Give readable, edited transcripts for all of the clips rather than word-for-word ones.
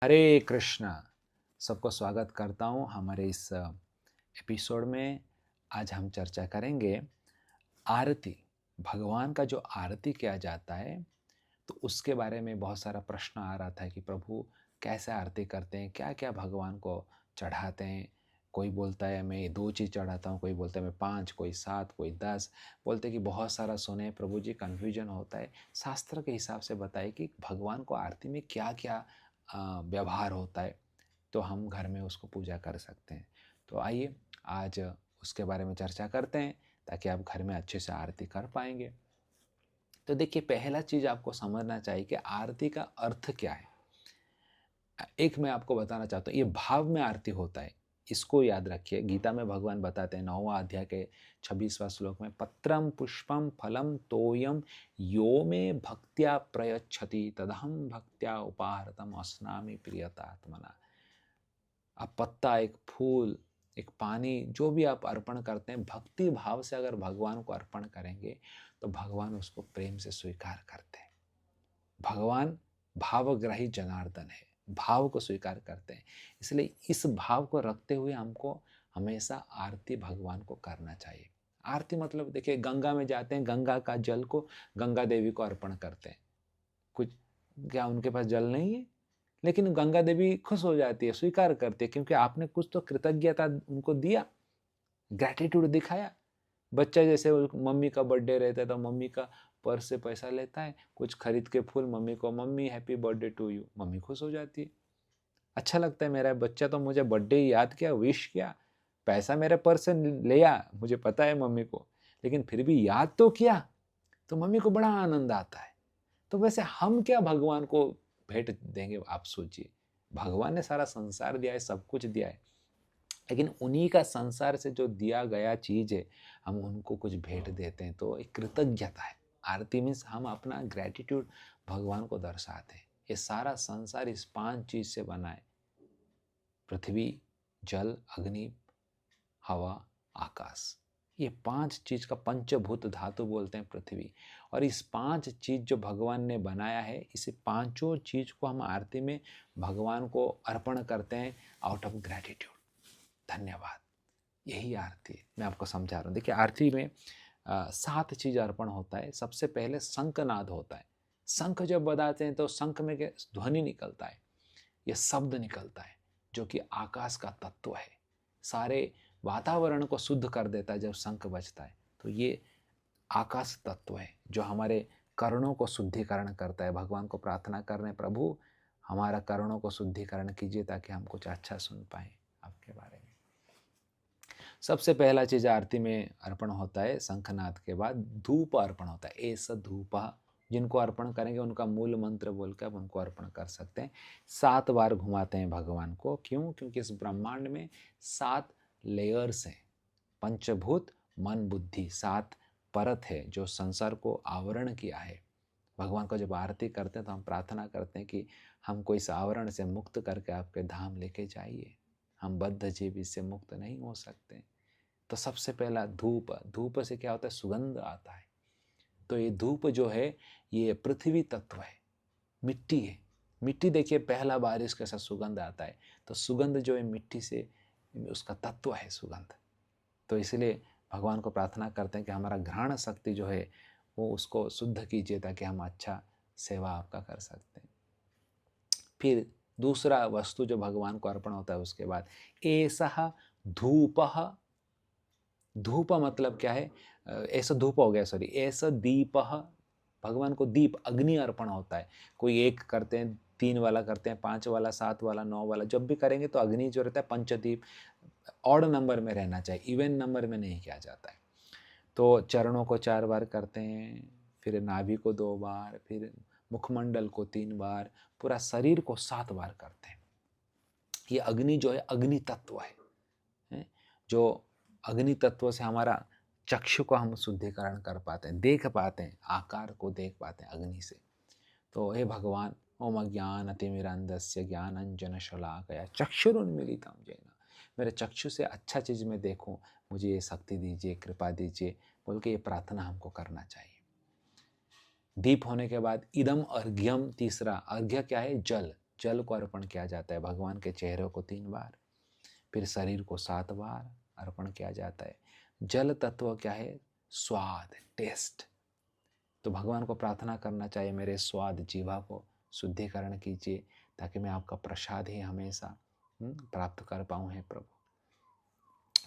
हरे कृष्णा। सबको स्वागत करता हूँ हमारे इस एपिसोड में। आज हम चर्चा करेंगे आरती। भगवान का जो आरती किया जाता है तो उसके बारे में बहुत सारा प्रश्न आ रहा था कि प्रभु कैसे आरती करते हैं, क्या क्या भगवान को चढ़ाते हैं। कोई बोलता है मैं 2 चीज़ चढ़ाता हूँ, कोई बोलता है मैं 5, कोई 7, कोई 10। बोलते हैं कि बहुत सारा सुने प्रभु जी, कन्फ्यूजन होता है। शास्त्र के हिसाब से बताए कि भगवान को आरती में क्या क्या व्यवहार होता है, तो हम घर में उसको पूजा कर सकते हैं। तो आइए आज उसके बारे में चर्चा करते हैं ताकि आप घर में अच्छे से आरती कर पाएंगे। तो देखिए, पहला चीज़ आपको समझना चाहिए कि आरती का अर्थ क्या है। एक मैं आपको बताना चाहता हूँ, ये भाव में आरती होता है, इसको याद रखिए। गीता में भगवान बताते हैं 9वां अध्याय के 26वां श्लोक में, पत्रम पुष्पम फलम तोयम यो में भक्त्या प्रयच्छति तदहम भक्त्या उपाहरतम अस्नामि प्रियतात्मना। आप पत्ता, एक फूल, एक पानी, जो भी आप अर्पण करते हैं, भक्ति भाव से अगर भगवान को अर्पण करेंगे तो भगवान उसको प्रेम से स्वीकार करते हैं। भगवान भावग्राही जनार्दन है, भाव को स्वीकार करते हैं। इसलिए इस भाव को रखते हुए हमको हमेशा आरती भगवान को करना चाहिए। आरती मतलब देखिए, गंगा में जाते हैं, गंगा का जल को गंगा देवी को अर्पण करते हैं। कुछ, क्या उनके पास जल नहीं है? लेकिन गंगा देवी खुश हो जाती है, स्वीकार करती है, क्योंकि आपने कुछ तो कृतज्ञता उनको दिया, ग्रैटिट्यूड दिखाया। बच्चा जैसे मम्मी का बर्थडे रहता है तो मम्मी का पर्स से पैसा लेता है, कुछ खरीद के फूल मम्मी को, मम्मी हैप्पी बर्थडे टू यू, मम्मी खुश हो जाती है। अच्छा लगता है, मेरा बच्चा तो मुझे बर्थडे याद किया, विश किया, पैसा मेरे पर्स से लिया, मुझे पता है मम्मी को, लेकिन फिर भी याद तो किया, तो मम्मी को बड़ा आनंद आता है। तो वैसे हम क्या भगवान को भेंट देंगे, आप सोचिए। भगवान ने सारा संसार दिया है, सब कुछ दिया है, लेकिन उन्हीं का संसार से जो दिया गया चीज है, हम उनको कुछ भेंट देते हैं, तो एक कृतज्ञता है। आरती मीन्स हम अपना ग्रेटिट्यूड भगवान को दर्शाते हैं। ये सारा संसार इस 5 चीज से बना है: पृथ्वी, जल, अग्नि, हवा, आकाश। ये 5 चीज का पंचभूत धातु बोलते हैं पृथ्वी। और इस 5 चीज जो भगवान ने बनाया है, इसे पांचों चीज को हम आरती में भगवान को अर्पण करते हैं आउट ऑफ ग्रेटिट्यूड। धन्यवाद। यही आरती है। मैं आपको समझा रहा हूँ। देखिए, आरती में 7 चीज अर्पण होता है। सबसे पहले शंखनाद होता है। शंख जब बजाते हैं तो शंख में क्या ध्वनि निकलता है, ये शब्द निकलता है जो कि आकाश का तत्व है। सारे वातावरण को शुद्ध कर देता है जब शंख बजता है। तो ये आकाश तत्व है जो हमारे कर्णों को शुद्धिकरण करता है। भगवान को प्रार्थना कर रहे हैं, प्रभु हमारा कर्णों को शुद्धिकरण कीजिए ताकि हम कुछ अच्छा सुन पाए आपके बारे में। सबसे पहला चीज आरती में अर्पण होता है। शंखनाद के बाद धूप अर्पण होता है। एस धूप, जिनको अर्पण करेंगे उनका मूल मंत्र बोल के आप उनको अर्पण कर सकते हैं। 7 बार घुमाते हैं भगवान को। क्यों? क्योंकि इस ब्रह्मांड में 7 लेयर्स हैं। पंचभूत, मन, बुद्धि, 7 परत है जो संसार को आवरण किया है। भगवान को जब आरती करते हैं तो हम प्रार्थना करते हैं कि हमको इस आवरण से मुक्त करके आपके धाम लेके जाइए। हम बद्ध जीव इससे मुक्त नहीं हो सकते। तो सबसे पहला धूप। धूप से क्या होता है? सुगंध आता है। तो ये धूप जो है, ये पृथ्वी तत्व है, मिट्टी है। मिट्टी देखिए, पहला बारिश के साथ सुगंध आता है। तो सुगंध जो है मिट्टी से, उसका तत्व है सुगंध। तो इसलिए भगवान को प्रार्थना करते हैं कि हमारा घ्राण शक्ति जो है वो उसको शुद्ध कीजिए ताकि हम अच्छा सेवा आपका कर सकते हैं। फिर दूसरा वस्तु जो भगवान को अर्पण होता है उसके बाद, ऐसा धूप। धूप मतलब क्या है? ऐसा धूप हो गया, सॉरी, ऐसा दीप। भगवान को दीप, अग्नि अर्पण होता है। कोई 1 करते हैं, 3 वाला करते हैं, 5 वाला, 7 वाला, 9 वाला, जब भी करेंगे तो अग्नि जो रहता है पंचदीप ऑड नंबर में रहना चाहिए, इवन नंबर में नहीं किया जाता है। तो चरणों को 4 बार करते हैं, फिर नाभि को 2 बार, फिर मुखमंडल को 3 बार, पूरा शरीर को 7 बार करते हैं। ये अग्नि जो है अग्नि तत्व है, जो अग्नि तत्व से हमारा चक्षु को हम शुद्धिकरण कर पाते हैं, देख पाते हैं, आकार को देख पाते हैं अग्नि से। तो हे भगवान, ओम ज्ञानतिमिरान्धस्य ज्ञानाञ्जनशलाकया चक्षुरुन्मीलितं येन, मेरे चक्षु से अच्छा चीज़ मैं देखूं, मुझे ये शक्ति दीजिए, कृपा दीजिए, बोल के ये प्रार्थना हमको करना चाहिए। दीप होने के बाद इदम अर्घ्यम, तीसरा अर्घ्य क्या है? जल। जल को अर्पण किया जाता है, भगवान के चेहरे को 3 बार, फिर शरीर को 7 बार अर्पण किया जाता है। जल तत्व क्या है? स्वाद, टेस्ट। तो भगवान को प्रार्थना करना चाहिए, मेरे स्वाद जीवा को शुद्धिकरण कीजिए, ताकि मैं आपका प्रसाद ही हमेशा प्राप्त कर पाऊँ, हे प्रभु।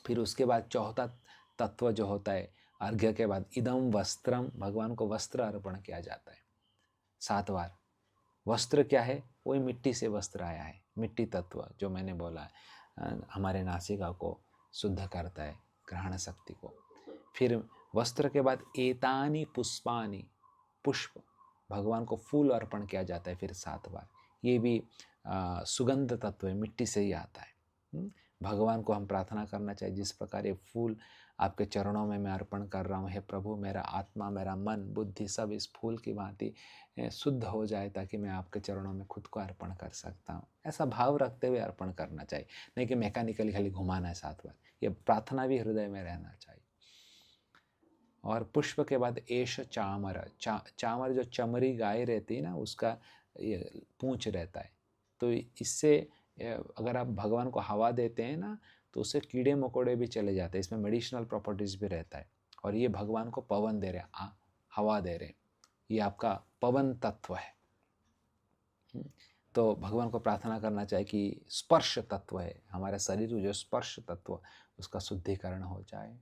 फिर उसके बाद चौथा तत्व जो होता है, अर्घ्य के बाद इदम वस्त्रम, भगवान को वस्त्र अर्पण किया जाता है 7 बार। वस्त्र क्या है? वही मिट्टी से वस्त्र आया है, मिट्टी तत्व जो मैंने बोला है, हमारे नासिका को शुद्ध करता है, ग्रहण शक्ति को। फिर वस्त्र के बाद एतानी पुष्पानी, पुष्प, भगवान को फूल अर्पण किया जाता है फिर 7 बार। ये भी सुगंध तत्व है, मिट्टी से ही आता है। भगवान को हम प्रार्थना करना चाहिए, जिस प्रकार ये फूल आपके चरणों में मैं अर्पण कर रहा हूँ, हे प्रभु मेरा आत्मा, मेरा मन, बुद्धि सब इस फूल की भांति शुद्ध हो जाए, ताकि मैं आपके चरणों में खुद को अर्पण कर सकता हूँ। ऐसा भाव रखते हुए अर्पण करना चाहिए, नहीं कि मैकेनिकली खाली घुमाना है 7 बार। ये प्रार्थना भी हृदय में रहना चाहिए। और पुष्प के बाद एश चामर, चामर जो चमड़ी गाय रहती है ना, उसका ये पूंछ रहता है। तो इससे अगर आप भगवान को हवा देते हैं ना, तो उससे कीड़े मकोड़े भी चले जाते हैं, इसमें मेडिसिनल प्रॉपर्टीज़ भी रहता है। और ये भगवान को पवन दे रहे हैं, हवा दे रहे हैं, ये आपका पवन तत्व है। तो भगवान को प्रार्थना करना चाहिए कि स्पर्श तत्व है, हमारे शरीर जो स्पर्श तत्व, उसका शुद्धिकरण हो जाए।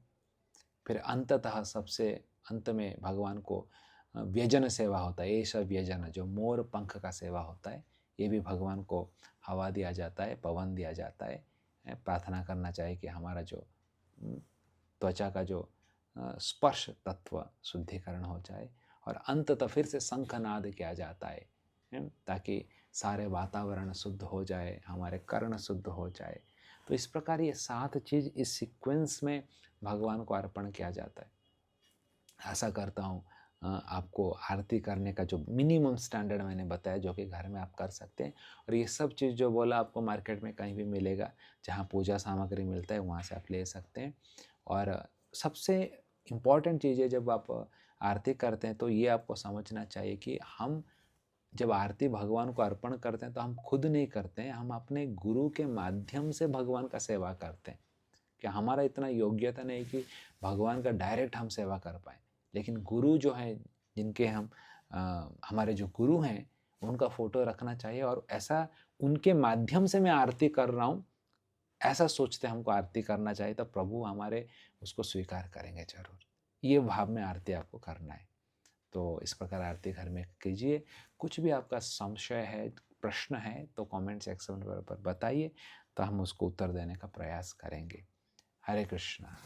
फिर अंततः सबसे अंत में भगवान को व्यजन सेवा होता है, ऐसा व्यजन जो मोर पंख का सेवा होता है, ये भी भगवान को हवा दिया जाता है, पवन दिया जाता है। प्रार्थना करना चाहिए कि हमारा जो त्वचा का जो स्पर्श तत्व शुद्धिकरण हो जाए। और अंततः फिर से शंखनाद किया जाता है, ताकि सारे वातावरण शुद्ध हो जाए, हमारे कर्ण शुद्ध हो जाए। तो इस प्रकार ये 7 चीज़ इस सीक्वेंस में भगवान को अर्पण किया जाता है। आशा करता हूँ आपको आरती करने का जो मिनिमम स्टैंडर्ड मैंने बताया, जो कि घर में आप कर सकते हैं। और ये सब चीज़ जो बोला आपको मार्केट में कहीं भी मिलेगा, जहाँ पूजा सामग्री मिलता है वहाँ से आप ले सकते हैं। और सबसे इम्पॉर्टेंट चीज़ है, जब आप आरती करते हैं तो ये आपको समझना चाहिए कि हम जब आरती भगवान को अर्पण करते हैं तो हम खुद नहीं करते हैं, हम अपने गुरु के माध्यम से भगवान का सेवा करते हैं। कि हमारा इतना योग्यता नहीं कि भगवान का डायरेक्ट हम सेवा कर पाए, लेकिन गुरु जो है, जिनके हम हमारे जो गुरु हैं, उनका फोटो रखना चाहिए, और ऐसा उनके माध्यम से मैं आरती कर रहा हूँ, ऐसा सोचते हमको आरती करना चाहिए, तो प्रभु हमारे उसको स्वीकार करेंगे जरूर। ये भाव में आरती आपको करना है। तो इस प्रकार आरती घर में कीजिए। कुछ भी आपका संशय है, प्रश्न है, तो कमेंट सेक्शन पर बताइए, तो हम उसको उत्तर देने का प्रयास करेंगे। हरे कृष्णा।